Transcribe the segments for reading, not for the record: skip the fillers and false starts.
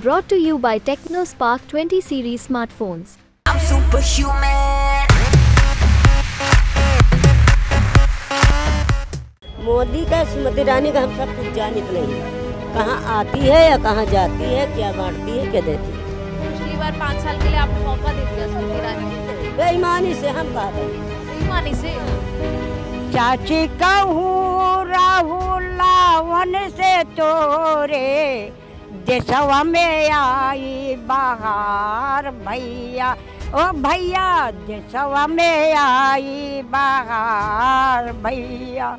Brought to you by TechnoSpark 20 series smartphones. I'm superhuman. Modi का स्मृति ईरानी का हम सब कुछ जानते नहीं, कहाँ आती है या कहाँ जाती है, क्या बांटती है, क्या देती है। पिछली बार 5 साल के लिए आपने मौका दे दिया स्मृति ईरानी को। बेईमानी से हम कहा था, बेईमानी से। चाची कहूँ राहुल लावन से तोरे देशवा में आई बहार भैया, ओ भैया देशवा में आई बहार भैया।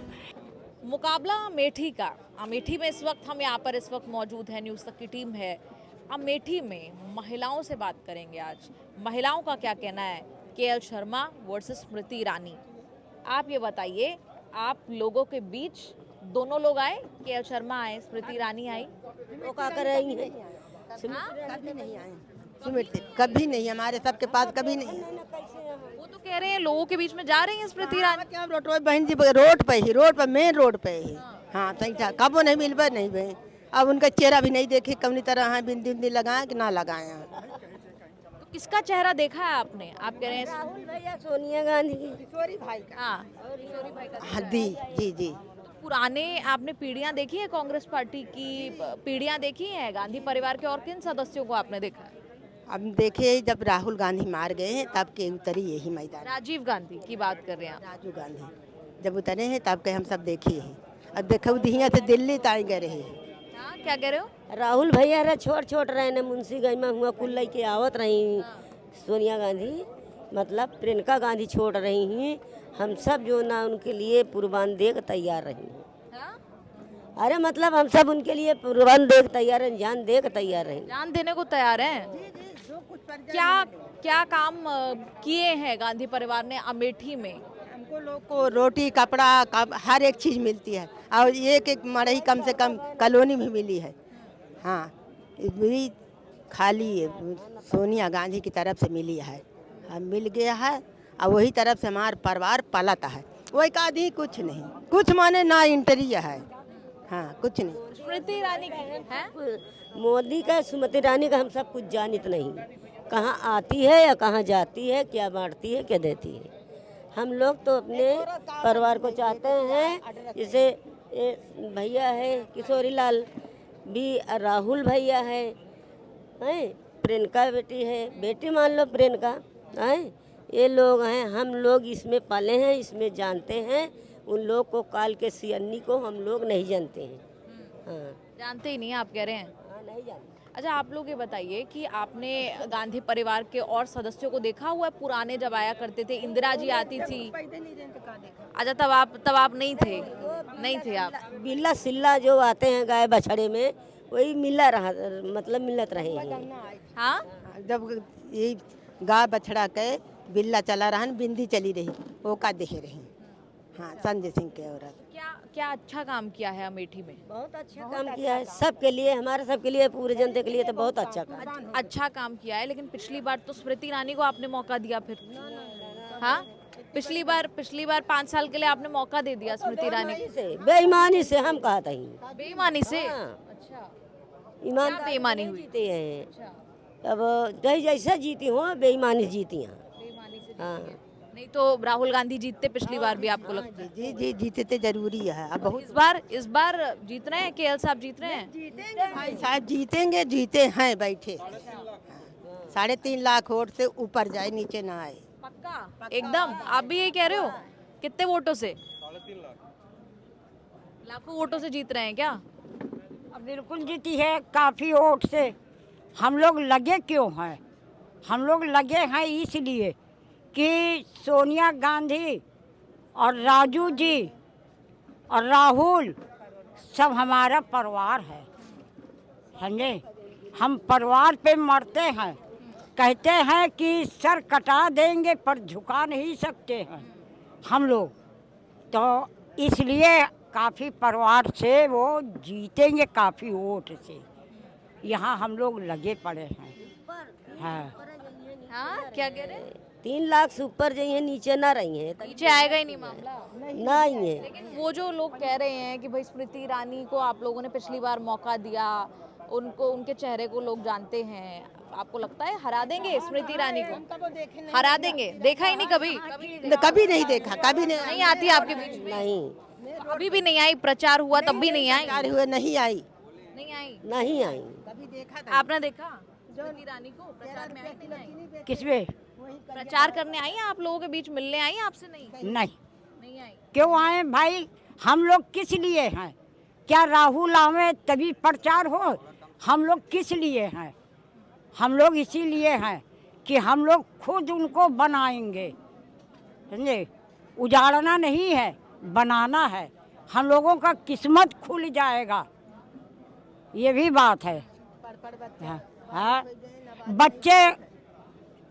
मुकाबला अमेठी का। अमेठी में इस वक्त हम यहाँ पर इस वक्त मौजूद हैं, न्यूज़ तक की टीम है। अमेठी में महिलाओं से बात करेंगे आज। महिलाओं का क्या कहना है केएल शर्मा वर्सेस स्मृति ईरानी। आप ये बताइए, आप लोगों के बीच दोनों लोग आए, केएल शर्मा आए, स्मृति ईरानी आई। वो क्या कर रही है। कभी नहीं आए स्मृति, कभी नहीं, हमारे सबके पास कभी नहीं। वो तो कह रहे हैं लोगों के बीच में जा रही हैं स्मृति ईरानी। क्या रोड पे बहन जी, रोड पर मेन रोड पे ही। हाँ सही था, कबो नहीं मिल पाए नहीं बहन। अब उनका चेहरा भी नहीं देखे कौनी तरह है, बिंदी बिंदी लगाए कि ना लगाए। तो किसका चेहरा देखा है आपने? आप कह रहे हैं राहुल भैया, सोनिया गांधी की, किशोरी भाई का। हाँ, हाँ जी जी जी। पुराने आपने पीढ़ियां देखी है कांग्रेस पार्टी की, पीढ़ियां देखी हैं गांधी परिवार के, और किन सदस्यों को आपने देखा है? अब देखे जब राहुल गांधी मार गए हैं तब के उतरी यही मैदान। राजीव गांधी की बात कर रहे हैं आप। राजीव गांधी जब उतरे हैं तब के हम सब देखिए हैं। अब देखो दिहिया से दिल्ली ताई गए रहे हैं। हाँ, क्या कह रहे हो? राहुल भैया रे छोट रहे ने, मुंशीगंज में हुआ कुल लेके आवत रही। सोनिया गांधी मतलब प्रियंका गांधी छोड़ रही हैं। हम सब जो ना उनके लिए कुर्बान दे के तैयार रही हैं। हाँ? अरे मतलब हम सब उनके लिए कुर्बान दे के तैयार हैं, जान दे के तैयार रही। जान देने को तैयार हैं। क्या क्या काम किए हैं गांधी परिवार ने अमेठी में? हमको लोग को रोटी कपड़ा हर एक चीज़ मिलती है, और एक मड़ई कम से कम कॉलोनी में मिली है। हाँ भी खाली सोनिया गांधी की तरफ से मिली है, अब मिल गया है, और वही तरफ से हमारा परिवार पलता है। वही का आदि कुछ नहीं, कुछ माने ना इंटरिया है। हाँ कुछ नहीं। स्मृति ईरानी की है। मोदी का स्मृति ईरानी का हम सब कुछ जानते नहीं, कहाँ आती है या कहाँ जाती है, क्या बांटती है, क्या देती है। हम लोग तो अपने परिवार को चाहते हैं, जैसे भैया है किशोरी लाल भी, राहुल भैया है, प्रियंका बेटी है, बेटी मान लो प्रियंका है, ये लोग हैं। हम लोग इसमें पाले हैं, इसमें जानते हैं। उन लोग को काल के सियन्नी को हम लोग नहीं जानते हैं। हाँ जानते ही नहीं, आप कह रहे हैं। हाँ नहीं जानते। अच्छा, आप लोग ये बताइए कि आपने गांधी परिवार के और सदस्यों को देखा हुआ है? पुराने जब आया करते थे, इंदिरा जी आती थी। अच्छा, तब आप नहीं थे, नहीं थे आप। बिल्ला सिल्ला जो आते हैं गाय बछड़े में, वही मिला रहा, मतलब मिलत रहे हैं। हाँ, जब ये गाय बछड़ा के बिल्ला चला रहा, बिंदी चली रही, वो का देख रही। हाँ संजय सिंह के औरत। क्या अच्छा काम किया है अमेठी में? बहुत अच्छा काम किया है सबके लिए, हमारे सबके लिए, पूरे जनता के लिए तो बहुत अच्छा काम। अच्छा काम किया है, लेकिन पिछली बार तो स्मृति ईरानी को आपने मौका दिया फिर। हाँ, पिछली बार 5 साल के लिए आपने मौका दे दिया स्मृति ईरानी को। बेईमानी से हम कहा था। बेईमानी से? अच्छा, ईमान क्या बेईमानी हुई? जीते हैं। अब कहीं जैसा जीती हो, बेईमानी जीती हैं। बेईमानी से? हाँ नहीं तो राहुल गांधी जीतते पिछली बार भी, आपको लगता है? जी जी जीते जरूरी है। अब बहुत इस बार जीत रहे हैं, केएल साहब जीत रहे हैं। जीतेंगे भाई साहब, जीतेंगे, जीते हैं बैठे। 3.5 लाख वोट से ऊपर जाए, नीचे ना आए। पक्का एकदम? आप भी यही कह रहे हो? कितने वोटों से? 3.5 लाख। लाखों वोटों से जीत रहे हैं क्या? अब बिल्कुल जीती है, काफ़ी वोट से। हम लोग लगे क्यों हैं? हम लोग लगे हैं इसलिए कि सोनिया गांधी और राजू जी और राहुल सब हमारा परिवार है, समझे। हम परिवार पे मरते हैं, कहते हैं कि सर कटा देंगे पर झुका नहीं सकते हैं हम लोग। तो इसलिए काफ़ी परिवार से वो जीतेंगे, काफ़ी वोट से। यहाँ हम लोग लगे पड़े हैं। हाँ, क्या कह रहे हैं? 3 लाख से ऊपर जाइए, नीचे ना रही है, नीचे आएगा ही नहीं मामला। नहीं है। लेकिन वो जो लोग कह रहे हैं कि भाई स्मृति ईरानी को आप लोगों ने पिछली बार मौका दिया, उनको, उनके चेहरे को लोग जानते हैं, आपको लगता है हरा देंगे स्मृति ईरानी को? हरा देंगे? देखा ही नहीं कभी? कभी नहीं देखा, कभी नहीं। नहीं आती आपके बीच में? नहीं, अभी भी नहीं आई? प्रचार हुआ तब भी नहीं आई? तैयार हुए नहीं आई। नहीं आई? नहीं आई। कभी देखा आपने देखा स्मृति ईरानी को प्रचार में आई कि नहीं आई? किसमें? प्रचार करने आई हैं आप लोगों के बीच, मिलने आई हैं आपसे? नहीं, नहीं। नहीं आई। क्यों आए भाई? हम लोग किस लिए हैं? क्या राहुल आवे तभी प्रचार हो? हम लोग किस लिए हैं? हम लोग इसीलिए हैं कि हम लोग खुद उनको बनाएंगे, समझे? उजाड़ना नहीं है, बनाना है। हम लोगों का किस्मत खुल जाएगा, ये भी बात है। हाँ, बच्चे,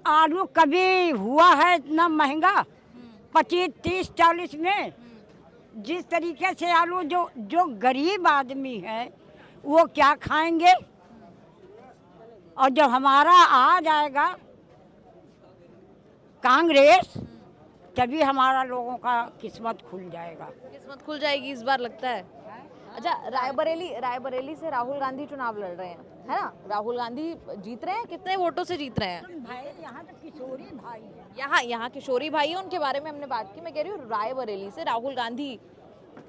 आलू कभी हुआ है इतना महंगा? 25, 30, 40 में जिस तरीके से आलू, जो गरीब आदमी है वो क्या खाएंगे? और जब हमारा आ जाएगा कांग्रेस, तभी हमारा लोगों का किस्मत खुल जाएगा। किस्मत खुल जाएगी इस बार लगता है? अच्छा, रायबरेली से राहुल गांधी चुनाव लड़ रहे हैं, है ना? राहुल गांधी जीत रहे हैं, कितने वोटों से जीत रहे हैं? भाई यहाँ तो किशोरी भाई है। यहाँ किशोरी भाई है, उनके बारे में हमने बात की। मैं कह रही हूँ रायबरेली से राहुल गांधी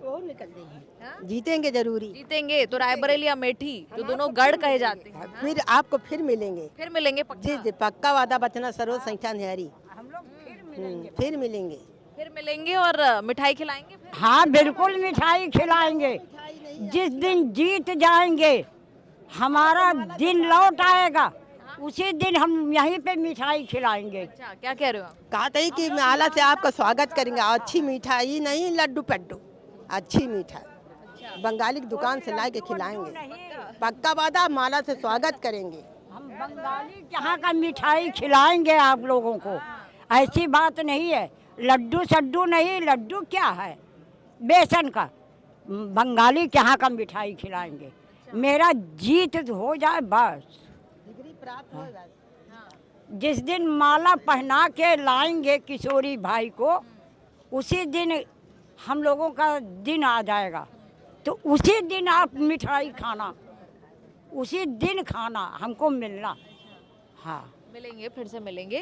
वो निकल देंगे, हाँ? जीतेंगे जरूरी। जीतेंगे तो रायबरेली अमेठी, जो दोनों गढ़ कहे जाते हैं, फिर आपको फिर मिलेंगे। फिर मिलेंगे पक्का? जी, पक्का वादा बचना सरोज संख्या निहारी। हम लोग फिर मिलेंगे। फिर मिलेंगे। फिर मिलेंगे और मिठाई खिलाएंगे फिर? हाँ बिल्कुल, मिठाई खिलाएंगे। जिस दिन जीत जाएंगे, हमारा दिन लौट आएगा, उसी दिन हम यहीं पे मिठाई खिलाएंगे। अच्छा, क्या कह रहे हो आप? कहा था कि माला से आपका स्वागत करेंगे, अच्छी मिठाई नहीं, लड्डू पड्डू, अच्छी मिठाई बंगाली की दुकान से ला के खिलाएंगे। पक्का वादा, माला से स्वागत करेंगे। हम बंगाली यहाँ का मिठाई खिलाएंगे आप लोगों को, ऐसी बात नहीं है। लड्डू सड्डू नहीं, लड्डू क्या है? बेसन का। बंगाली के यहाँ का मिठाई खिलाएंगे। मेरा जीत हो जाए बस। जिस दिन माला पहना के लाएंगे किशोरी भाई को, उसी दिन हम लोगों का दिन आ जाएगा। तो उसी दिन आप मिठाई खाना, उसी दिन खाना, हमको मिलना। हाँ, मिलेंगे, फिर से मिलेंगे।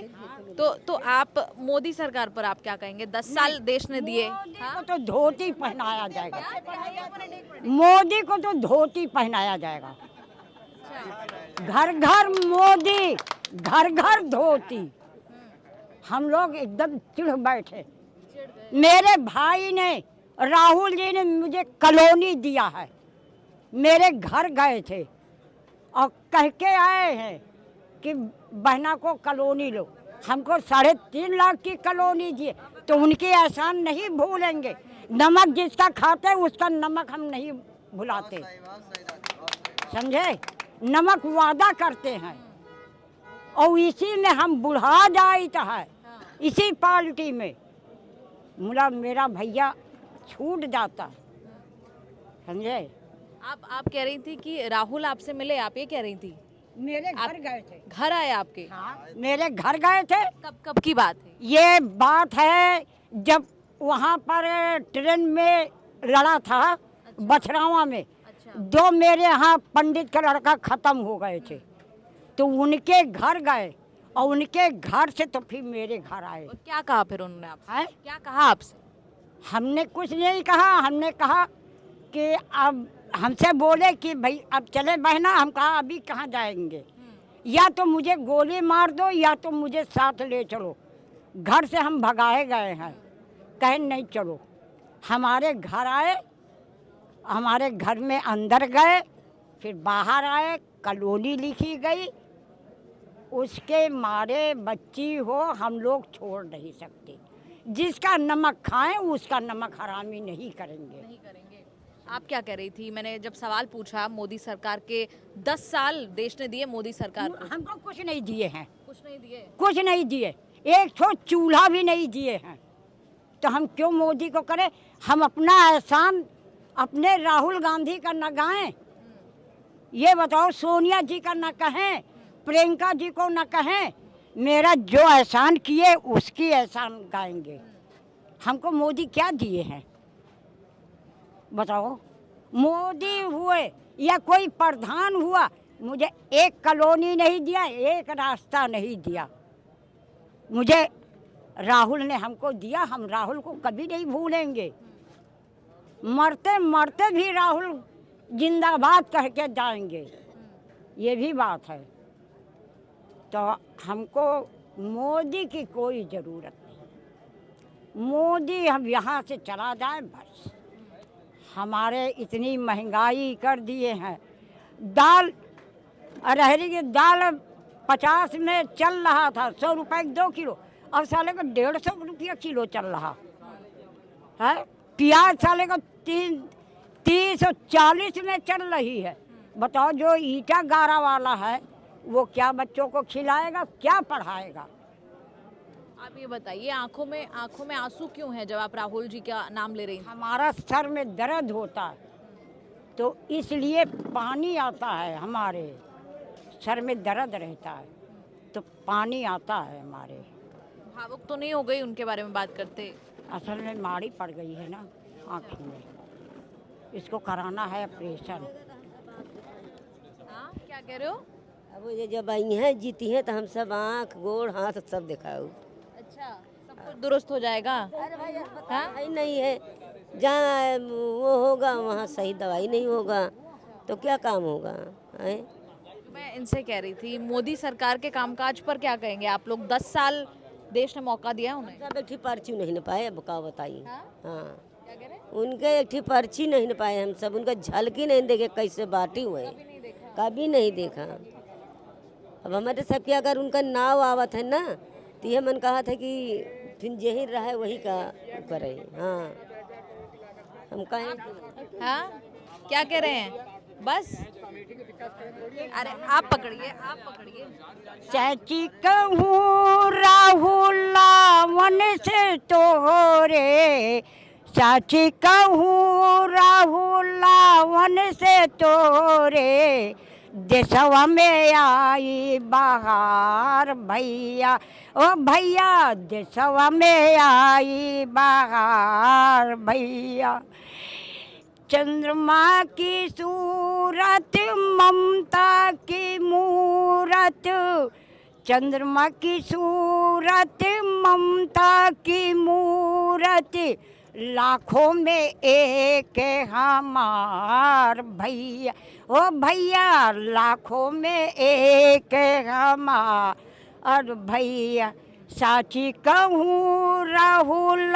तो आप मोदी सरकार पर आप क्या कहेंगे? 10 साल देश ने दिए। मोदी को तो धोती पहनाया जाएगा। मोदी को तो धोती पहनाया जाएगा। घर घर मोदी, घर घर धोती। हम लोग एकदम चिढ़ बैठे। मेरे भाई ने, राहुल जी ने मुझे कॉलोनी दिया है। मेरे घर गए थे और कह के आए हैं कि बहना को कॉलोनी लो। हमको 3.5 लाख की कॉलोनी दिए, तो उनकी एहसान नहीं भूलेंगे। नमक जिसका खाते उसका नमक हम नहीं भुलाते, समझे? नमक वादा करते हैं और इसी में हम बुढ़ा जाता है, इसी पार्टी में मेरा भैया छूट जाता, समझे? आप कह रही थी कि राहुल आपसे मिले, आप ये कह रही थी? मेरे घर गए थे। घर आए आपके? हाँ, मेरे घर गए थे। कब की बात है ये? बात है जब वहाँ पर ट्रेन में लड़ा था, बछरावा में। अच्छा। 2 मेरे यहाँ पंडित का लड़का खत्म हो गए थे, तो उनके घर गए और उनके घर से तो फिर मेरे घर आए। और क्या कहा फिर उन्होंने आपसे? हैं? क्या कहा आपसे? हमने कुछ नहीं कहा। हमने कहा कि अब हमसे बोले कि भाई अब चले बहना। हम कहा अभी कहाँ जाएंगे, या तो मुझे गोली मार दो या तो मुझे साथ ले चलो। घर से हम भगाए गए हैं, कहे नहीं चलो। हमारे घर आए, हमारे घर में अंदर गए, फिर बाहर आए, कॉलोनी लिखी गई। उसके मारे बच्ची हो हम लोग छोड़ नहीं सकते। जिसका नमक खाएं उसका नमक हरामी नहीं करेंगे। नहीं करेंगे। आप क्या कह रही थी? मैंने जब सवाल पूछा, मोदी सरकार के 10 साल देश ने दिए मोदी सरकार को। हमको कुछ नहीं दिए हैं, कुछ नहीं दिए। कुछ नहीं दिए, एक ठो चूल्हा भी नहीं दिए हैं। तो हम क्यों मोदी को करें? हम अपना एहसान अपने राहुल गांधी का न गाएं? ये बताओ, सोनिया जी का न कहें, प्रियंका जी को न कहें? मेरा जो एहसान किए उसकी एहसान गाएंगे। हमको मोदी क्या दिए हैं बताओ? मोदी हुए या कोई प्रधान हुआ, मुझे एक कॉलोनी नहीं दिया, एक रास्ता नहीं दिया। मुझे राहुल ने हमको दिया, हम राहुल को कभी नहीं भूलेंगे। मरते मरते भी राहुल जिंदाबाद कह के जाएंगे, ये भी बात है। तो हमको मोदी की कोई ज़रूरत नहीं। मोदी हम यहाँ से चला जाए बस। हमारे इतनी महंगाई कर दिए हैं। दाल, अरहरी की दाल 50 में चल रहा था, 100 रुपए 2 किलो, अब साले को 150 रुपया किलो चल रहा है। प्याज साले को 30 और 40 में चल रही है। बताओ, जो ईटा गारा वाला है वो क्या बच्चों को खिलाएगा, क्या पढ़ाएगा? आप ये बताइए, आंखों में आंसू क्यों है जब आप राहुल जी का नाम ले रही हैं? हमारा सर में दर्द होता है तो इसलिए पानी आता है, हमारे सर में दर्द रहता है तो पानी आता है हमारे। भावुक तो नहीं हो गई उनके बारे में बात करते? असल में मारी पड़ गई है ना आँख में, इसको कराना है ऑपरेशन। हाँ, क्या कह रहे हो? अब ये जब आई हैं जीती हैं तो हम सब आँख गोड़ हाथ सब दिखाओ। अच्छा, सब कुछ दुरुस्त हो जाएगा? हाँ? दवाई नहीं है, जहाँ वो होगा वहाँ सही दवाई नहीं होगा तो क्या काम होगा है? मैं इनसे कह रही थी, मोदी सरकार के कामकाज पर क्या कहेंगे आप लोग? 10 साल देश ने मौका दिया है उन्हें। सब एक ठी पर्ची नहीं न पाए, अब का बताइए। हाँ? हाँ, क्या कह रहे हैं? उनके एक ठी पर्ची नहीं न पाए हम सब, उनका झलकी नहीं देखे कैसे बाटी हुए, कभी नहीं देखा। अब हमारे सब के अगर उनका नाव आवत है ना तो ये मन कहा था कि फिर यही रहे वही का करे। हाँ, हम कहें। हाँ, क्या कह रहे हैं? बस, अरे आप पकड़िए, आप पकड़िए। चाची कहूँ राहुल से तोरे, चाची कहूँ राहुल से तोरे, देशवा में आई बहार भैया, ओ भैया देशवा में आई बहार भैया। चंद्रमा की सूरत ममता की मूरत, चंद्रमा की सूरत ममता की मूरत, लाखों में एक हमार भैया, ओ भैया लाखों में एक हमार भैया। साची कहूँ राहुल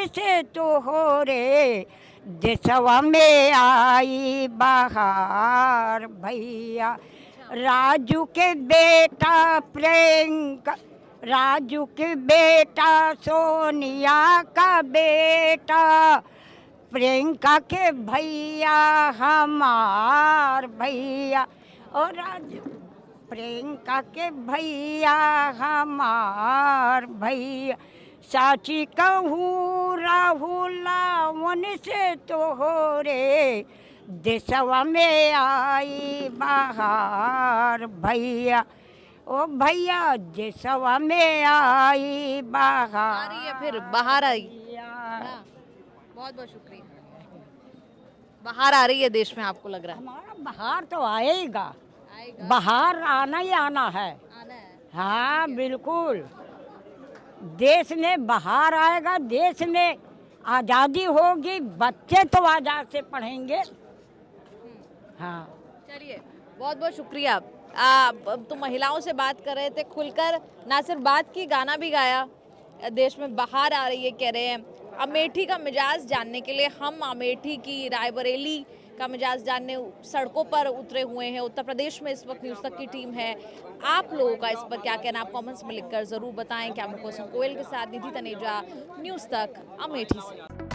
से तोरे, देशवा में आई बहार भैया। राजू के बेटा प्रियंका, राजू के बेटा सोनिया का बेटा, प्रियंका के भैया हमार भैया, और राजू प्रियंका के भैया हमार भैया। साची कहूँ राहुल से तोरे, देशवा में आई बहार भैया, ओ भैया देशवा में आई आ बहार। रही है, फिर बाहर आई। हाँ, बहुत बहुत शुक्रिया। बाहर आ रही है देश में, आपको लग रहा है? हमारा बहार तो आएगा, आएगा, बहार आना ही आना है। आना है। हाँ बिल्कुल, देश में बहार आएगा, देश में आज़ादी होगी, बच्चे तो आज़ाद से पढ़ेंगे। हाँ, चलिए, बहुत बहुत शुक्रिया। अब तो महिलाओं से बात कर रहे थे, खुलकर ना सिर्फ बात की, गाना भी गाया। देश में बाहर आ रही है, कह रहे हैं। अमेठी का मिजाज जानने के लिए हम अमेठी की, रायबरेली का मिजाज जानने सड़कों पर उतरे हुए हैं। उत्तर प्रदेश में इस वक्त न्यूज़ तक की टीम है। आप लोगों का इस पर क्या कहना, आप कमेंट्स में लिखकर ज़रूर बताएं। कैमरा पर्सन कोयल के साथ निधि तनेजा, न्यूज़ तक अमेठी से।